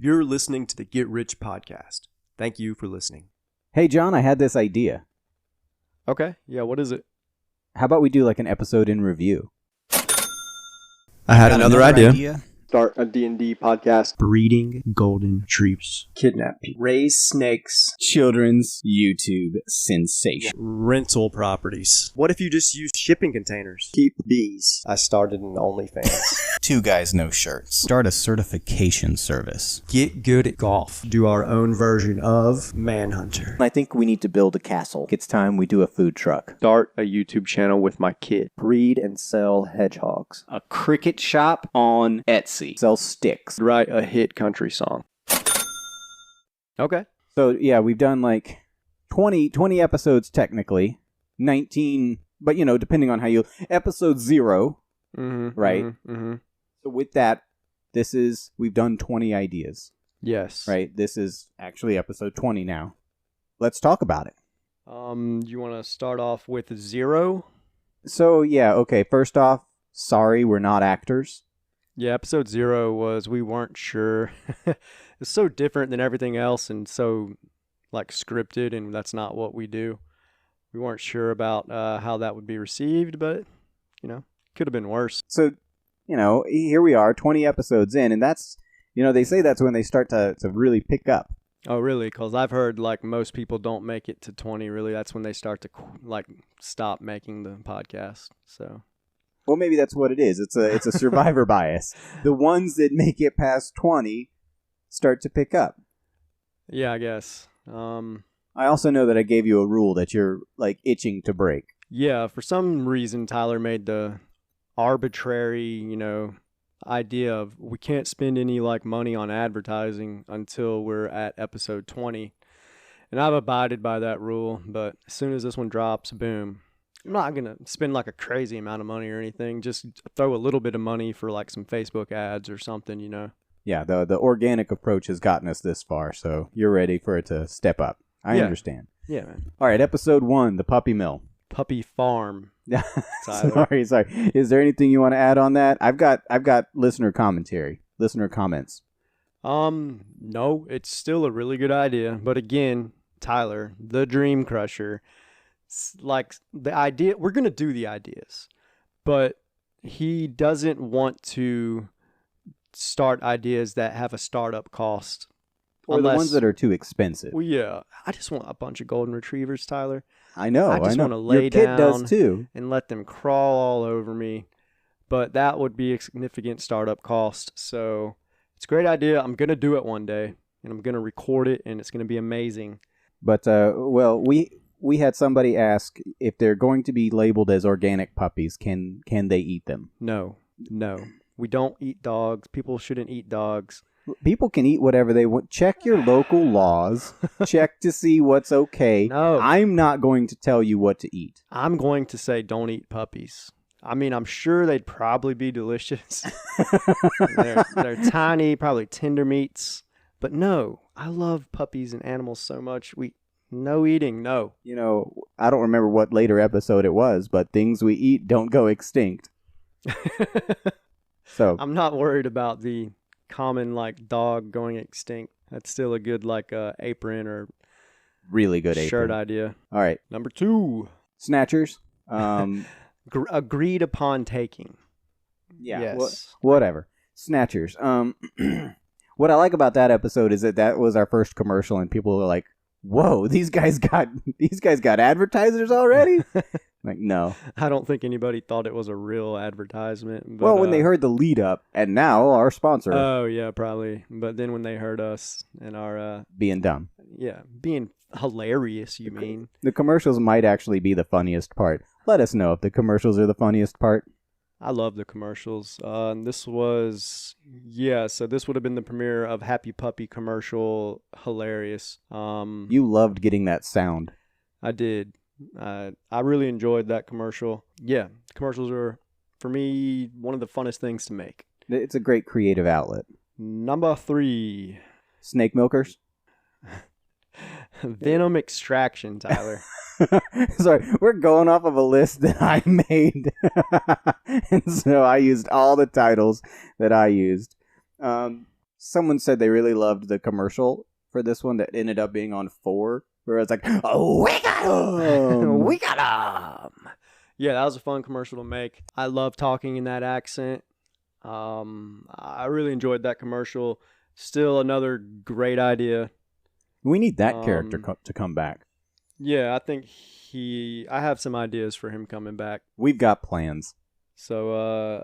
You're listening to the Get Rich Podcast. Thank you for listening. Hey, John, I had this idea. Okay, yeah, what is it? How about we do like an episode in review? I had another idea. Start a D&D podcast. Breeding golden retrievers. Kidnap people. Raise snakes. Children's YouTube sensation. Rental properties. What if you just use shipping containers? Keep bees. I started an OnlyFans. Two guys, no shirts. Start a certification service. Get good at golf. Do our own version of Manhunter. I think we need to build a castle. It's time we do a food truck. Start a YouTube channel with my kid. Breed and sell hedgehogs. A cricket shop on Etsy. Sell sticks. Write a hit country song. Okay. So, yeah, we've done like 20 episodes technically. 19, but, you know, depending on how you... Episode 0, right? So with that, we've done 20 ideas. Yes. Right? This is actually episode 20 now. Let's talk about it. You want to start off with 0? So, yeah, okay. First off, sorry, we're not actors. Yeah, episode 0 was we weren't sure. It's so different than everything else and so like scripted, and that's not what we do. We weren't sure about how that would be received, but, you know, could have been worse. So, you know, here we are, 20 episodes in, and that's, you know, they say that's when they start to really pick up. Oh, really? Because I've heard, like, most people don't make it to 20, really. That's when they start to, like, stop making the podcast, so... Well, maybe that's what it is. It's a survivor bias. The ones that make it past 20 start to pick up. Yeah, I guess. I also know that I gave you a rule that you're, like, itching to break. Yeah, for some reason, Tyler made the arbitrary, you know, idea of we can't spend any, like, money on advertising until we're at episode 20. And I've abided by that rule, but as soon as this one drops, boom. I'm not going to spend like a crazy amount of money or anything. Just throw a little bit of money for like some Facebook ads or something, you know. Yeah, the organic approach has gotten us this far, so you're ready for it to step up. I understand. Yeah, man. All right, episode 1, the puppy mill. Puppy farm. sorry. Is there anything you want to add on that? I've got listener commentary, listener comments. No, it's still a really good idea, but again, Tyler, the dream crusher, like the idea, we're going to do the ideas, but he doesn't want to start ideas that have a startup cost. Or the ones that are too expensive. Well, yeah. I just want a bunch of golden retrievers, Tyler. I know. I just want to lay Your kid down does too. And let them crawl all over me. But that would be a significant startup cost. So it's a great idea. I'm going to do it one day, and I'm going to record it, and it's going to be amazing. But, well, we had somebody ask if they're going to be labeled as organic puppies, can they eat them? No. We don't eat dogs. People shouldn't eat dogs. People can eat whatever they want. Check your local laws. Check to see what's okay. No. I'm not going to tell you what to eat. I'm going to say don't eat puppies. I mean, I'm sure they'd probably be delicious. They're tiny, probably tender meats. But no, I love puppies and animals so much. No eating, no. You know, I don't remember what later episode it was, but things we eat don't go extinct. So I'm not worried about the common, like, dog going extinct. That's still a good, like, apron or really good shirt apron. idea. All right. Number 2. Snatchers. Agreed upon taking. Yeah. Yes. Whatever. Snatchers. What I like about that episode is that was our first commercial, and people were like, "Whoa, these guys got advertisers already?" Like, no. I don't think anybody thought it was a real advertisement. But, well, when they heard the lead up, and now our sponsor. Oh, yeah, probably. But then when they heard us and our... being dumb. Yeah, being hilarious, you mean. The commercials might actually be the funniest part. Let us know if the commercials are the funniest part. I love the commercials. And this was... Yeah, so this would have been the premiere of Happy Puppy commercial. Hilarious. You loved getting that sound. I did. I really enjoyed that commercial. Yeah, commercials are, for me, one of the funnest things to make. It's a great creative outlet. Number 3. Snake milkers? Venom extraction, Tyler. Sorry, we're going off of a list that I made. And so I used all the titles that I used. Someone said they really loved the commercial for this one that ended up being on 4, where it's like, oh, we got him! We got 'em! Yeah, that was a fun commercial to make. I love talking in that accent. I really enjoyed that commercial. Still another great idea. We need that character to come back. Yeah, I think I have some ideas for him coming back. We've got plans. So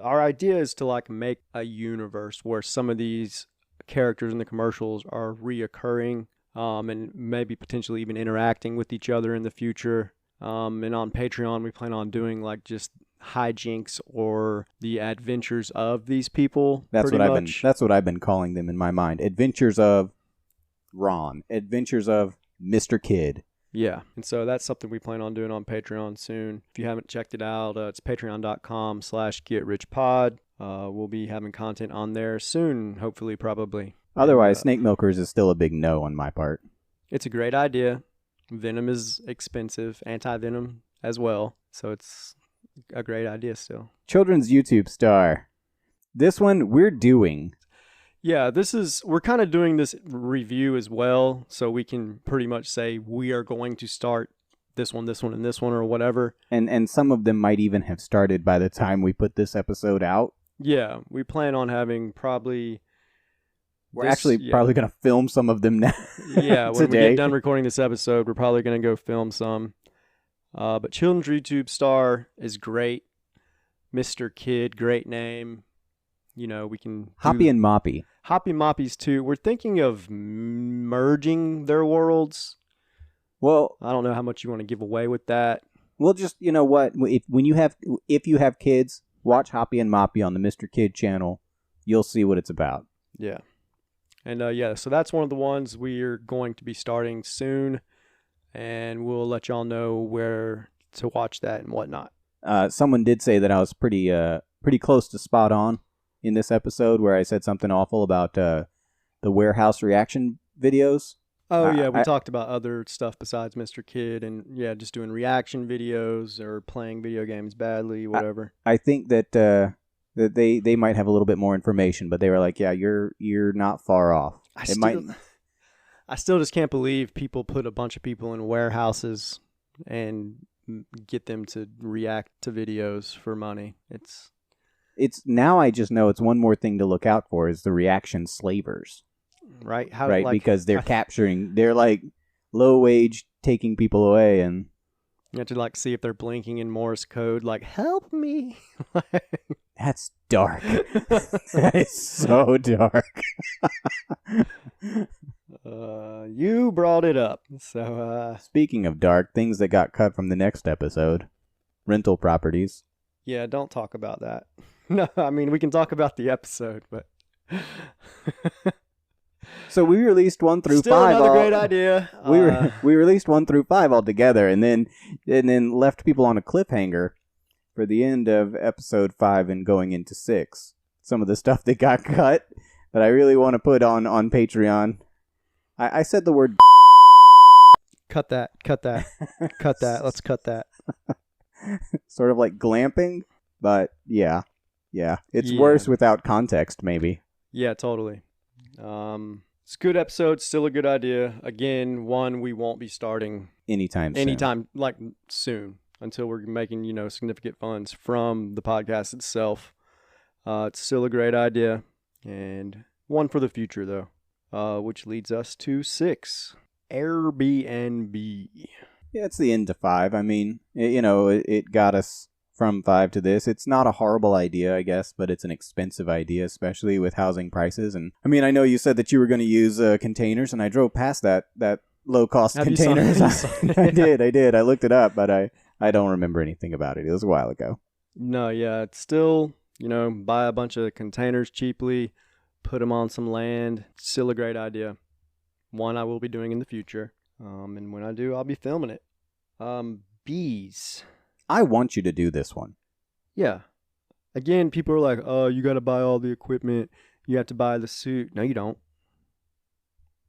our idea is to like make a universe where some of these characters in the commercials are reoccurring, and maybe potentially even interacting with each other in the future. And on Patreon, we plan on doing like just hijinks or the adventures of these people. That's what I've been calling them in my mind. Adventures of Ron. Adventures of Mr. Kid. Yeah, and so that's something we plan on doing on Patreon soon. If you haven't checked it out, it's patreon.com/getrichpod. We'll be having content on there soon, hopefully, probably. Otherwise, Snake Milkers is still a big no on my part. It's a great idea. Venom is expensive, anti-venom as well, so it's a great idea still. Children's YouTube star. This one we're doing. Yeah, we're kind of doing this review as well, so we can pretty much say we are going to start this one, and this one, or whatever. And some of them might even have started by the time we put this episode out. Yeah, we plan on having probably... We're probably going to film some of them now. Yeah, when we get done recording this episode, we're probably going to go film some. But Children's YouTube star is great. Mr. Kid, great name. You know, we can... Hoppy and Moppy. Hoppy and Moppy's too. We're thinking of merging their worlds. Well, I don't know how much you want to give away with that. Well, just, you know what? If you have kids, watch Hoppy and Moppy on the Mr. Kid channel. You'll see what it's about. Yeah. And so that's one of the ones we're going to be starting soon. And we'll let y'all know where to watch that and whatnot. Someone did say that I was pretty close to spot on in this episode where I said something awful about the warehouse reaction videos. Oh, yeah, we talked about other stuff besides Mr. Kid and, yeah, just doing reaction videos or playing video games badly, whatever. I think that they might have a little bit more information, but they were like, yeah, you're not far off. I still just can't believe people put a bunch of people in warehouses and get them to react to videos for money. It's now I just know it's one more thing to look out for is the reaction slavers. Right? Because they're like low wage taking people away, and you have to like see if they're blinking in Morse code, like, help me. That's dark. That is so dark. You brought it up. So speaking of dark, things that got cut from the next episode, rental properties. Yeah, don't talk about that. No, I mean, we can talk about the episode, but... So we released 1 through 5. Still another great idea. We released 1 through 5 all together, and then left people on a cliffhanger for the end of episode 5 and going into 6. Some of the stuff that got cut that I really want to put on Patreon. I said the word... Cut that. Let's cut that. Sort of like glamping, but yeah. It's worse without context, maybe. Yeah, totally. It's a good episode, still a good idea. Again, one we won't be starting anytime like soon until we're making, significant funds from the podcast itself. It's still a great idea and one for the future though, which leads us to 6, Airbnb. Yeah, it's the end to 5. I mean, it got us from 5 to this. It's not a horrible idea, I guess, but it's an expensive idea, especially with housing prices. And I mean, I know you said that you were going to use containers, and I drove past that low-cost containers. I did. I looked it up, but I don't remember anything about it. It was a while ago. No, yeah, it's still, buy a bunch of containers cheaply, put them on some land. It's still a great idea. One I will be doing in the future. And when I do, I'll be filming it. Bees. I want you to do this one. Yeah. Again, people are like, oh, you got to buy all the equipment. You have to buy the suit. No, you don't.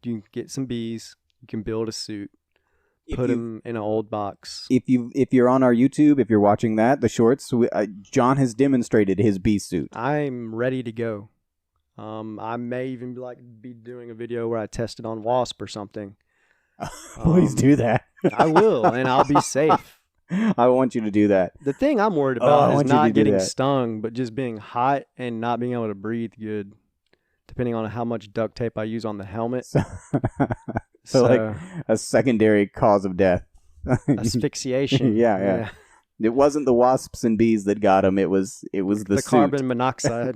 You can get some bees. You can build a suit. Put them in an old box. If you're on our YouTube, if you're watching that, the shorts, John has demonstrated his bee suit. I'm ready to go. I may even be doing a video where I test it on wasp or something. Please do that. I will, and I'll be safe. I want you to do that. The thing I'm worried I about is want you to not do getting that. stung, but just being hot and not being able to breathe good, depending on how much duct tape I use on the helmet. So like a secondary cause of death. Asphyxiation. Yeah. It wasn't the wasps and bees that got him. It was the suit. Carbon monoxide.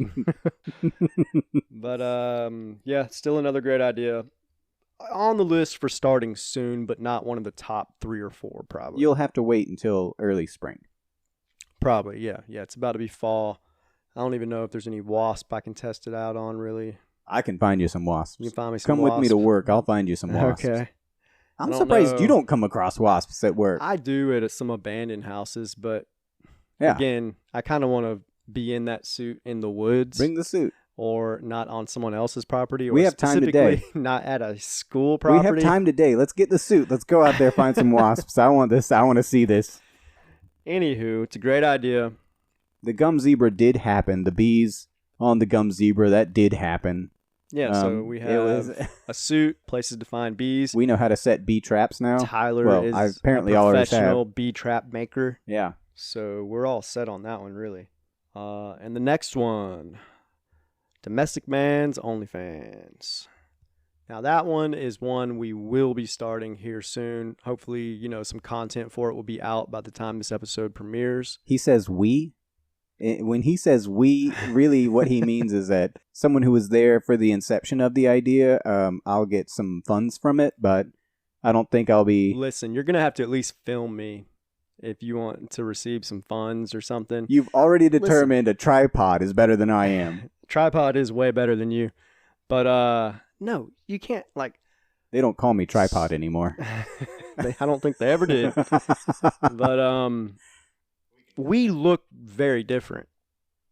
But yeah, still another great idea. On the list for starting soon, but not one of the top 3 or 4 probably. You'll have to wait until early spring. Probably, yeah. It's about to be fall. I don't even know if there's any wasp I can test it out on, really. I can find you some wasps. You can find me some Come wasps. with me to work. I'll find you some wasps. Okay. I'm I don't surprised know. you don't come across wasps at work. I do at some abandoned houses, but Yeah. again, I kind of want to be in that suit in the woods. Bring the suit. Or not on someone else's property. Or We have time today. specifically not at a school property. We have time today. Let's get the suit. Let's go out there, find some wasps. I want this. I want to see this. Anywho, it's a great idea. The gum zebra did happen. The bees on the gum zebra, that did happen. Yeah, so we have a suit, places to find bees. We know how to set bee traps now. Tyler Well, is I apparently a always professional have. bee trap maker. Yeah. So we're all set on that one, really. And the next one, Domestic Man's OnlyFans. Now that one is one we will be starting here soon. Hopefully, some content for it will be out by the time this episode premieres. He says we. When he says we, really what he means is that someone who was there for the inception of the idea, I'll get some funds from it, but I don't think I'll be... Listen, you're going to have to at least film me if you want to receive some funds or something. You've already determined a tripod is better than I am. Tripod is way better than you. But, no, you can't, They don't call me tripod anymore. I don't think they ever did. But, we look very different.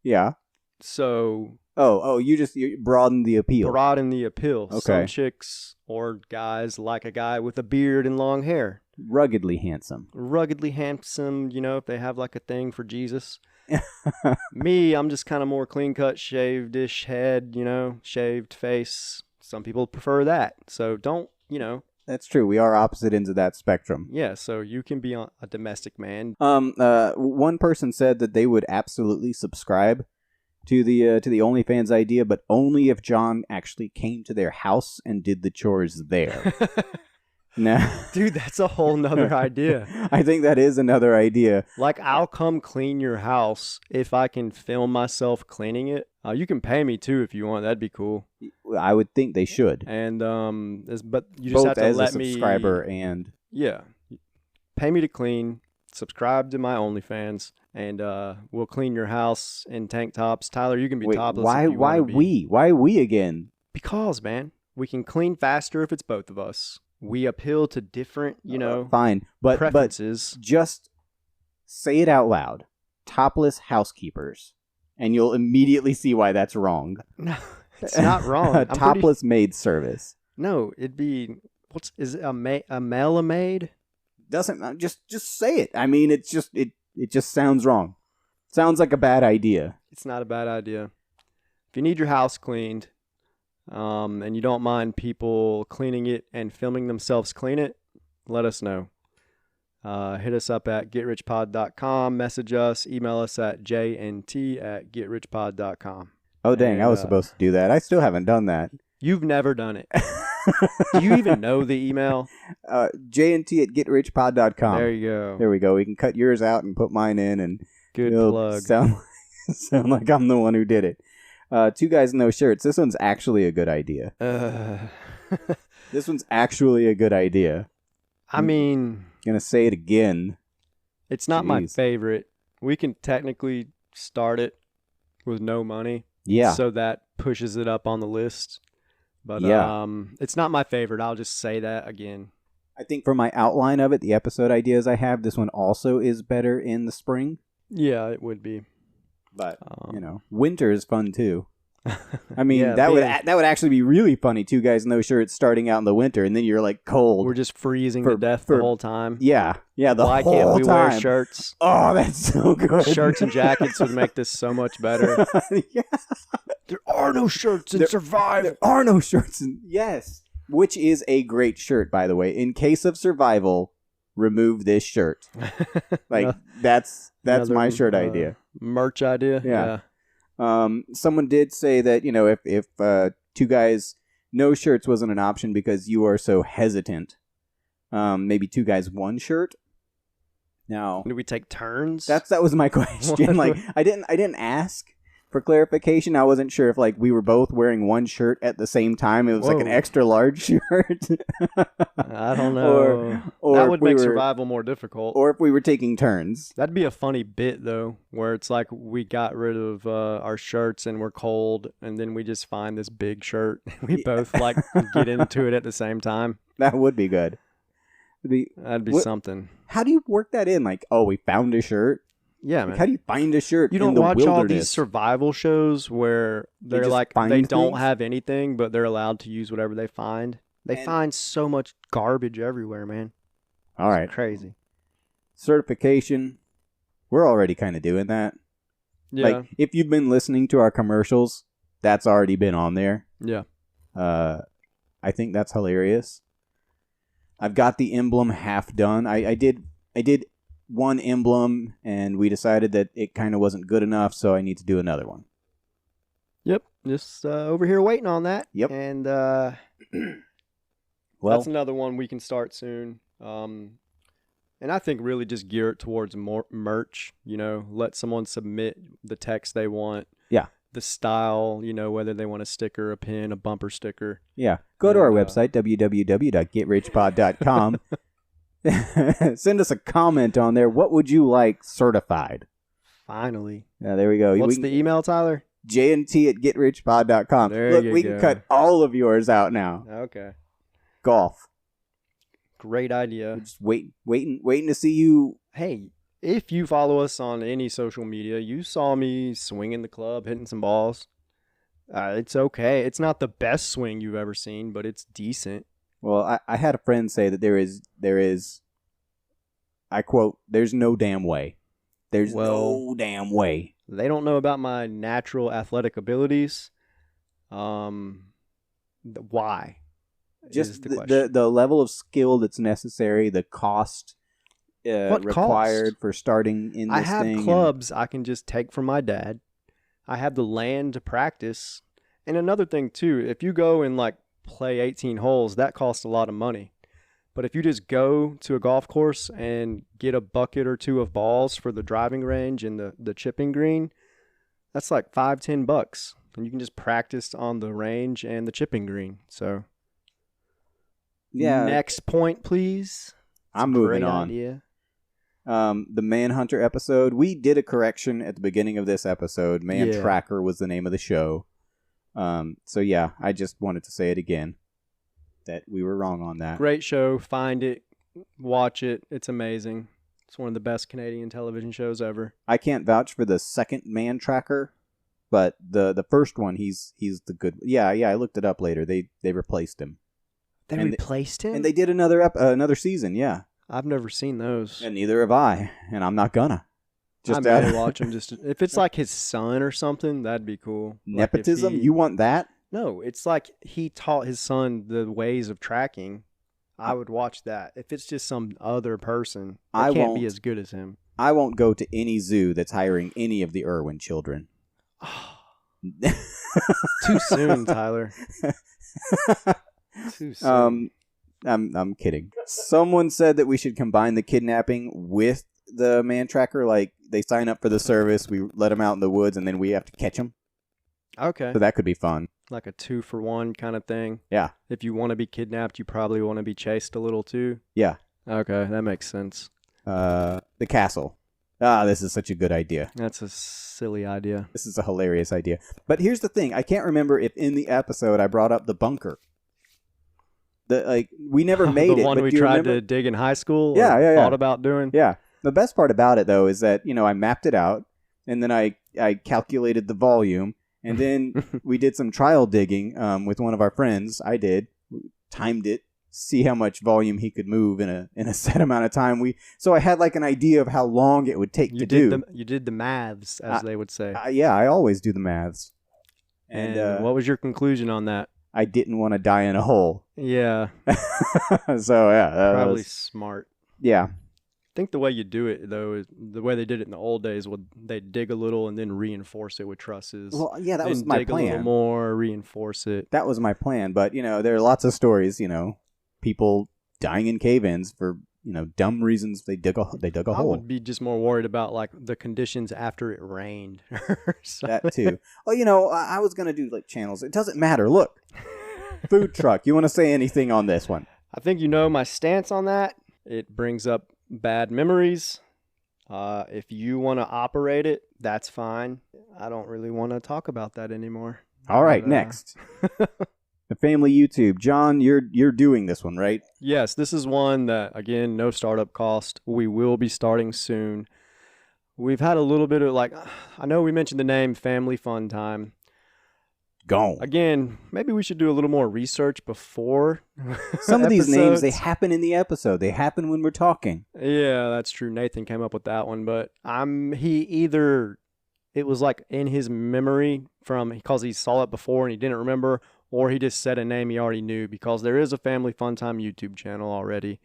Yeah. So... you broaden the appeal. Broaden the appeal. Okay. Some chicks or guys like a guy with a beard and long hair. Ruggedly handsome. Ruggedly handsome, if they have a thing for Jesus. Me, I'm just kind of more clean-cut, shaved-ish head, shaved face. Some people prefer that. So don't, That's true. We are opposite ends of that spectrum. Yeah, so you can be a domestic man. One person said that they would absolutely subscribe to the OnlyFans idea, but only if Jon actually came to their house and did the chores there. Now, dude, that's a whole nother idea. I think that is another idea. I'll come clean your house if I can film myself cleaning it. You can pay me too if you want. That'd be cool. I would think they should. And but you just both have to as let a subscriber and pay me to clean. Subscribe to my OnlyFans, and we'll clean your house in tank tops. Tyler, you can be topless. Why if you wanna be. Why we again? Because, man, we can clean faster if it's both of us. We appeal to different, fine, but preferences. Just say it out loud. Topless housekeepers, and you'll immediately see why that's wrong. No, it's not wrong. A topless maid service. No, it'd be is it a maid? Doesn't just say it. I mean, it just sounds wrong. Sounds like a bad idea. It's not a bad idea. If you need your house cleaned, and you don't mind people cleaning it and filming themselves clean it, let us know. Hit us up at getrichpod.com, message us, email us at jnt@getrichpod.com. Oh, dang, I was supposed to do that. I still haven't done that. You've never done it. Do you even know the email? jnt@getrichpod.com. There you go. There we go. We can cut yours out and put mine in, and Good it'll plug. sound like I'm the one who did it. Two guys, no shirts. This one's actually a good idea. This one's actually a good idea. I mean, Gonna say it again. it's not my Jeez. favorite. We can technically start it with no money. Yeah. So that pushes it up on the list. But Yeah. it's not my favorite. I'll just say that again. I think for my outline of it, the episode ideas I have, this one also is better in the spring. Yeah, it would be. But, winter is fun too. I mean, Yeah, that would actually be really funny. Two guys, no shirts, starting out in the winter, and then you're like cold. We're just freezing to death the whole time. Yeah, the Why whole can't we time. wear shirts? Oh, that's so good. Shirts and jackets would make this so much better. Yeah. There are no shirts in Survive. There are no shirts. Yes. Which is a great shirt, by the way. In case of survival, remove this shirt. Like, that's my shirt idea. Merch idea? Yeah. Someone did say that, if two guys, no shirts wasn't an option because you are so hesitant. Maybe two guys, one shirt. Now, Do we take turns? that was my question. Like, I didn't ask for clarification. I wasn't sure if we were both wearing one shirt at the same time. It was like an extra large shirt. I don't know. Or that would make survival more difficult. Or if we were taking turns. That'd be a funny bit though, where it's like we got rid of our shirts and we're cold, and then we just find this big shirt. We both get into it at the same time. That would be good. That'd be something. How do you work that in? Like, oh, we found a shirt. Yeah, man. How do you find a shirt? You don't in the watch wilderness? all these survival shows where they're they don't have anything, but they're allowed to use whatever they find. They find so much garbage everywhere, man. All right, it's crazy. Certification. We're already kind of doing that. Yeah. Like, if you've been listening to our commercials, that's already been on there. Yeah. I think that's hilarious. I've got the emblem half done. I did one emblem, and we decided that it kind of wasn't good enough, so I need to do another one. Yep. Just over here waiting on that. Yep. And well, that's another one we can start soon. And I think really just gear it towards more merch. Let someone submit the text they want. Yeah. The style, whether they want a sticker, a pin, a bumper sticker. Yeah. Go to our website, www.getrichpod.com. Send us a comment on there. What would you like certified? Finally. Yeah, there we go. What's the email, Tyler? jnt@getrichpod.com. There Look, you we go. can cut all of yours out now. Okay. Golf. Great idea. We're just waiting to see you. Hey, if you follow us on any social media, you saw me swinging the club, hitting some balls. It's okay. It's not the best swing you've ever seen, but it's decent. Well, I had a friend say that there is, I quote, "There's no damn way. There's no damn way." They don't know about my natural athletic abilities. Why? Just the question. the level of skill that's necessary, the cost What required cost? for starting in this I have thing. clubs I can just take from my dad. I have the land to practice. And another thing too, if you go and play 18 holes, that costs a lot of money. But if you just go to a golf course and get a bucket or two of balls for the driving range and the chipping green, that's like $5-10. And you can just practice on the range and the chipping green. So Yeah. next point, please. I'm moving on. Idea. The Manhunter episode, we did a correction at the beginning of this episode. Man Tracker was the name of the show. So yeah, I just wanted to say it again, that we were wrong on that. Great show. Find it. Watch it. It's amazing. It's one of the best Canadian television shows ever. I can't vouch for the second Man Tracker, but the first one, he's the good. Yeah, I looked it up later. They replaced him. They replaced him? And they did another season, yeah. I've never seen those. And neither have I, and I'm not gonna. I may watch him just if it's like his son or something, that'd be cool. Nepotism? You want that? No, it's like he taught his son the ways of tracking. I would watch that. If it's just some other person, it can't be as good as him. I won't go to any zoo that's hiring any of the Irwin children. Too soon, Tyler. Too soon. I'm kidding. Someone said that we should combine the kidnapping with the Man Tracker. Like, they sign up for the service, we let them out in the woods, and then we have to catch them. Okay. So that could be fun. Like a 2-for-1 kind of thing. Yeah. If you want to be kidnapped, you probably want to be chased a little too. Yeah. Okay, that makes sense. The castle. This is such a good idea. That's a silly idea. This is a hilarious idea. But here's the thing. I can't remember if in the episode I brought up the bunker. We never made the it. one but we do you tried remember? to dig in high school? Yeah. Thought about doing? Yeah. The best part about it, though, is that, I mapped it out, and then I calculated the volume, And then we did some trial digging with one of our friends. I did. We timed it, see how much volume he could move in a set amount of time. So I had like an idea of how long it would take to do. You did the maths, as they would say. Yeah, I always do the maths. And what was your conclusion on that? I didn't want to die in a hole. Yeah. So yeah, Probably smart. Yeah. I think the way you do it, though, is the way they did it in the old days. They dig a little and then reinforce it with trusses. Well, yeah, that was my dig plan. A little more, reinforce it. That was my plan. But there are lots of stories. People dying in cave-ins for dumb reasons. They dug a hole. I would be just more worried about like the conditions after it rained. Or something. That too. Oh, I was gonna do like channels. It doesn't matter. Look, food truck. You want to say anything on this one? I think my stance on that. It brings up bad memories. If you want to operate it, that's fine. I don't really want to talk about that anymore. All right, next. The family YouTube. John, you're doing this one, right? Yes, this is one that, again, no startup cost. We will be starting soon. We've had a little bit of I know we mentioned the name Family Fun Time. Gone. Again, maybe we should do a little more research bison Some of these names, they happen in the episode. They happen when we're talking. Yeah, that's true. Nathan came up with that one, but it was like in his memory because he saw it before and he didn't remember, or he just said a name he already knew, because there is a Family Fun Time YouTube channel already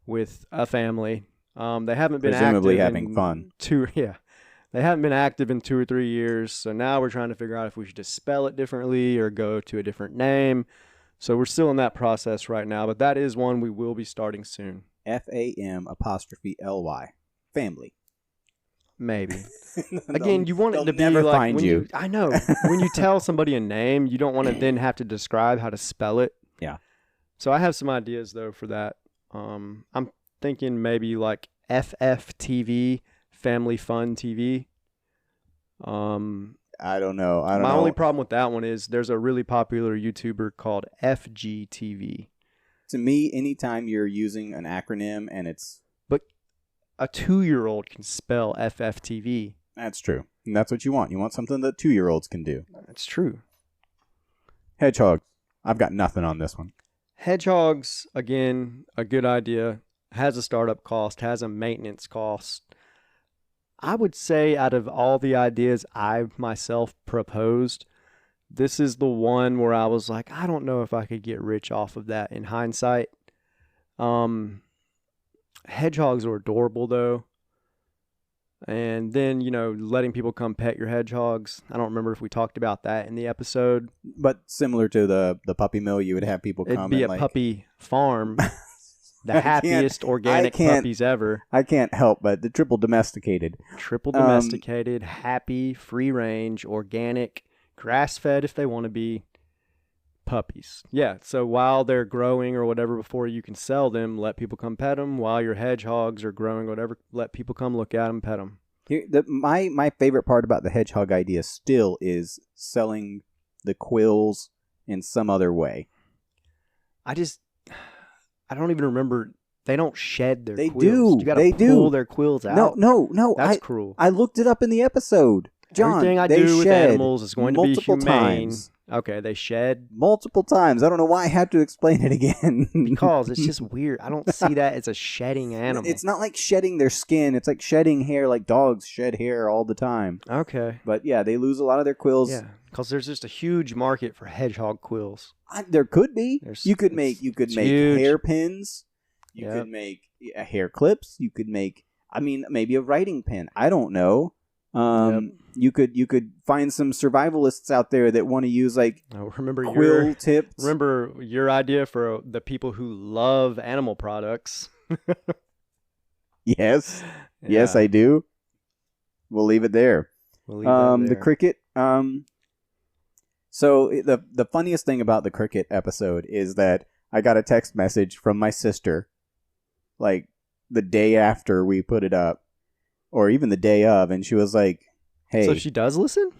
with a family. They haven't been presumably active having fun. They haven't been active in 2 or 3 years, so now we're trying to figure out if we should just spell it differently or go to a different name. So we're still in that process right now, but that is one we will be starting soon. FAM''LY. Family. Maybe. Again, you want it to be never like find you. I know. When you tell somebody a name, you don't want to then have to describe how to spell it. Yeah. So I have some ideas though for that. I'm thinking maybe like FFTV, Family Fun TV. I don't know. My only problem with that one is there's a really popular YouTuber called FGTV. To me, anytime you're using an acronym and it's... But a 2-year-old can spell FFTV. That's true. And that's what you want. You want something that 2-year-olds can do. That's true. Hedgehog. I've got nothing on this one. Hedgehogs, again, a good idea. Has a startup cost, has a maintenance cost. I would say out of all the ideas I myself proposed, this is the one where I was like, I don't know if I could get rich off of that in hindsight. Hedgehogs are adorable though. And then, letting people come pet your hedgehogs. I don't remember if we talked about that in the episode. But similar to the puppy mill, you would have people come. It'd be and a puppy farm. The happiest organic puppies ever. I can't help but the triple domesticated. Triple domesticated, happy, free range, organic, grass fed if they want to be puppies. Yeah, so while they're growing or whatever before you can sell them, let people come pet them. While your hedgehogs are growing, whatever, let people come look at them, pet them. Here, my favorite part about the hedgehog idea still is selling the quills in some other way. I don't even remember. They don't shed their quills. Do. You gotta pull their quills out. No. That's cruel. I looked it up in the episode. John, everything I do with animals is going to be humane. Times. Okay, they shed multiple times. I don't know why I had to explain it again. Because it's just weird. I don't see that as a shedding animal. It's not like shedding their skin. It's like shedding hair, like dogs shed hair all the time. Okay. But yeah, they lose a lot of their quills. Yeah, because there's just a huge market for hedgehog quills. There could be. You could make hairpins. You could make hair clips. You could make, maybe a writing pen. I don't know. You could find some survivalists out there that want to use quill tips. Remember your idea for the people who love animal products. Yes. Yeah. Yes, I do. We'll leave it there. The cricket. So the funniest thing about the cricket episode is that I got a text message from my sister, like the day after we put it up, or even the day of, and she was like, "Hey." So she does listen?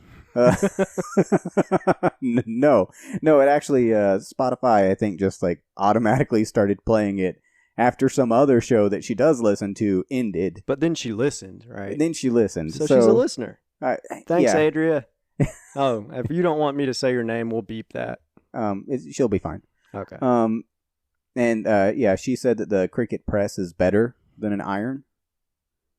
No. It actually Spotify, I think, just like automatically started playing it after some other show that she does listen to ended. But then she listened, right? And then she listened. So she's a listener. Thanks, yeah. Adria. Oh, if you don't want me to say your name, we'll beep that. She'll be fine. Okay. And yeah, she said that the Cricut press is better than an iron.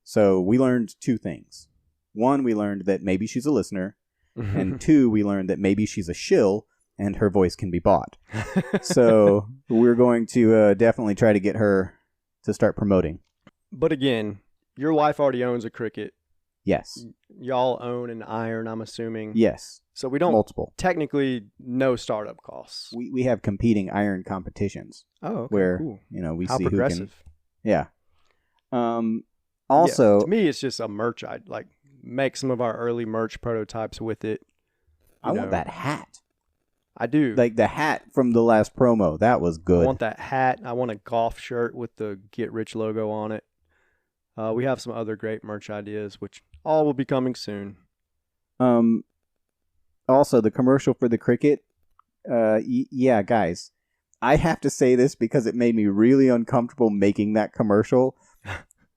So we learned two things. One, we learned that maybe she's a listener. And two, we learned that maybe she's a shill and her voice can be bought. So we're going to definitely try to get her to start promoting. But again, your wife already owns a Cricut. Yes. Y'all own an iron, I'm assuming. Yes. So we don't multiple. Technically, no startup costs. We have competing iron competitions. Oh, okay, where cool. We How see progressive. who can. Yeah. Also, to me, it's just a merch. I'd like make some of our early merch prototypes with it. I want that hat. I do. Like the hat from the last promo. That was good. I want that hat. I want a golf shirt with the Get Rich logo on it. We have some other great merch ideas, which all will be coming soon. Also, the commercial for the Cricut. Yeah, guys. I have to say this because it made me really uncomfortable making that commercial.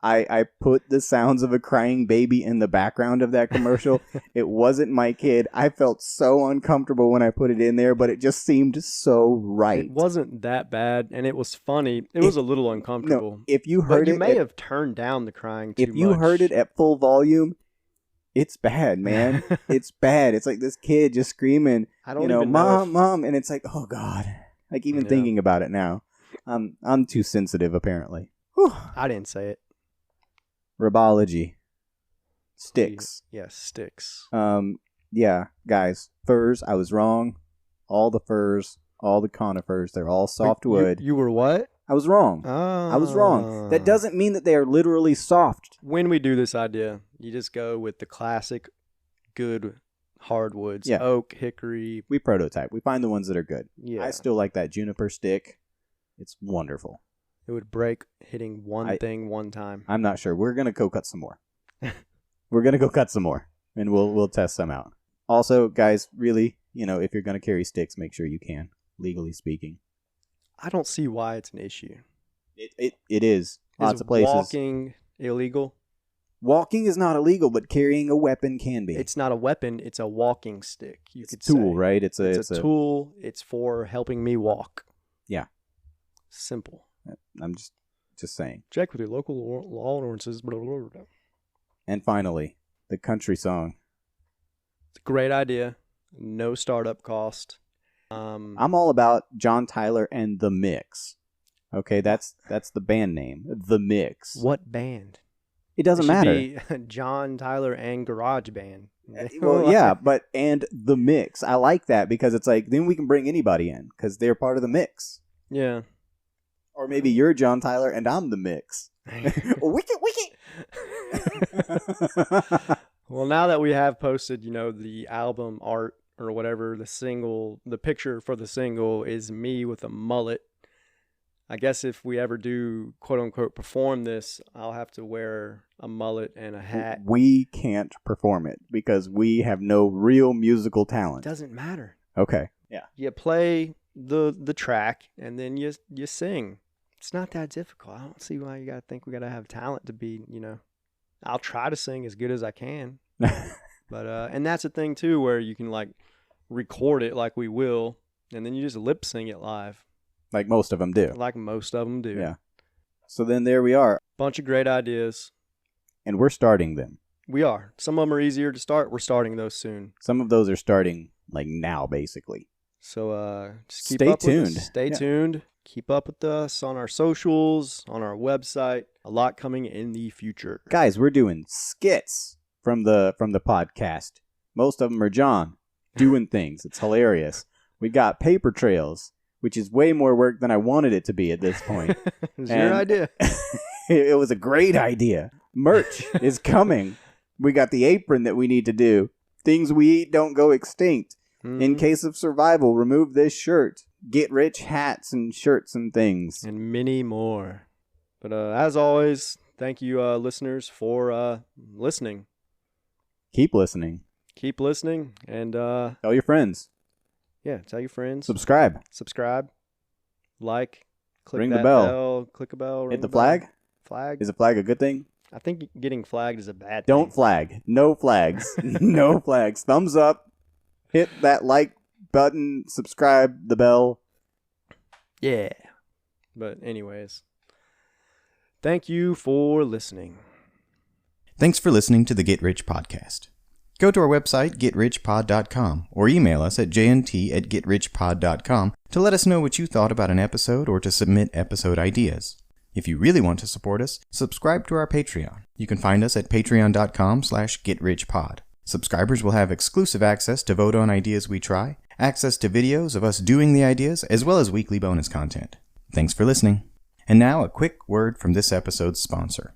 I put the sounds of a crying baby in the background of that commercial. It wasn't my kid. I felt so uncomfortable when I put it in there, but it just seemed so right. It wasn't that bad, and it was funny. It was a little uncomfortable. No, if you heard but you it, may have turned down the crying too much. If you heard it at full volume, it's bad, man. It's bad. It's like this kid just screaming, mom, mom, and it's like, oh God. Like even thinking about it now, I'm too sensitive apparently. Whew. I didn't say it. Ribology. Sticks. Yes, sticks. Yeah, guys, furs, I was wrong. All the furs, all the conifers, they're all softwood. You were what? I was wrong. Oh. I was wrong. That doesn't mean that they are literally soft. When we do this idea, you just go with the classic good hardwoods. Yeah. Oak, hickory. We prototype. We find the ones that are good. Yeah. I still like that juniper stick. It's wonderful. It would break hitting one thing one time. I'm not sure. We're going to go cut some more. We're going to go cut some more, and we'll test some out. Also, guys, really, if you're going to carry sticks, make sure you can, legally speaking. I don't see why it's an issue. It is. Lots of places. Walking illegal? Walking is not illegal, but carrying a weapon can be. It's not a weapon. It's a walking stick. It's a tool, right? It's a tool. It's for helping me walk. Yeah. Simple. I'm just saying. Check with your local law ordinances. Blah, blah, blah. And finally, the country song. It's a great idea. No startup cost. I'm all about Jon Tyler and The Mix. Okay, that's the band name. The Mix. What band? It doesn't matter. Be Jon Tyler and Garage Band. Well, yeah, and The Mix. I like that because it's like then we can bring anybody in because they're part of the mix. Yeah. Or maybe you're Jon Tyler and I'm The Mix. Wicked. Well, now that we have posted, the album art or whatever, the picture for the single is me with a mullet. I guess if we ever do, quote unquote, perform this, I'll have to wear a mullet and a hat. We can't perform it because we have no real musical talent. Doesn't matter. Okay. Yeah. You play the track and then you sing. It's not that difficult. I don't see why you gotta think we gotta have talent to be, I'll try to sing as good as I can. But and that's a thing too where you can like record it like we will and then you just lip sing it live. Like most of them do. Yeah. So then there we are. Bunch of great ideas. And we're starting them. We are. Some of them are easier to start. We're starting those soon. Some of those are starting like now, basically. So just keep Stay up tuned. With us. Stay tuned. Keep up with us on our socials, on our website. A lot coming in the future. Guys, we're doing skits from the podcast. Most of them are John doing things. It's hilarious. We got paper trails, which is way more work than I wanted it to be at this point. It was your idea. It was a great idea. Merch is coming. We got the apron that we need to do. Things we eat don't go extinct. Mm-hmm. In case of survival, remove this shirt. Get rich hats and shirts and things. And many more. But as always, thank you listeners for listening. Keep listening. Keep listening. And tell your friends. Yeah, tell your friends. Subscribe. Like. Click ring that the bell. Click a bell. Hit the flag. Flag. Is a flag a good thing? I think getting flagged is a bad thing. Don't flag. No flags. No flags. Thumbs up. Hit that like button, subscribe, the bell. Yeah. But anyways, thank you for listening. Thanks for listening to the Get Rich Podcast. Go to our website, getrichpod.com, or email us at jnt@getrichpod.com to let us know what you thought about an episode or to submit episode ideas. If you really want to support us, subscribe to our Patreon. You can find us at patreon.com/getrichpod. Subscribers will have exclusive access to vote on ideas we try, access to videos of us doing the ideas, as well as weekly bonus content. Thanks for listening. And now a quick word from this episode's sponsor.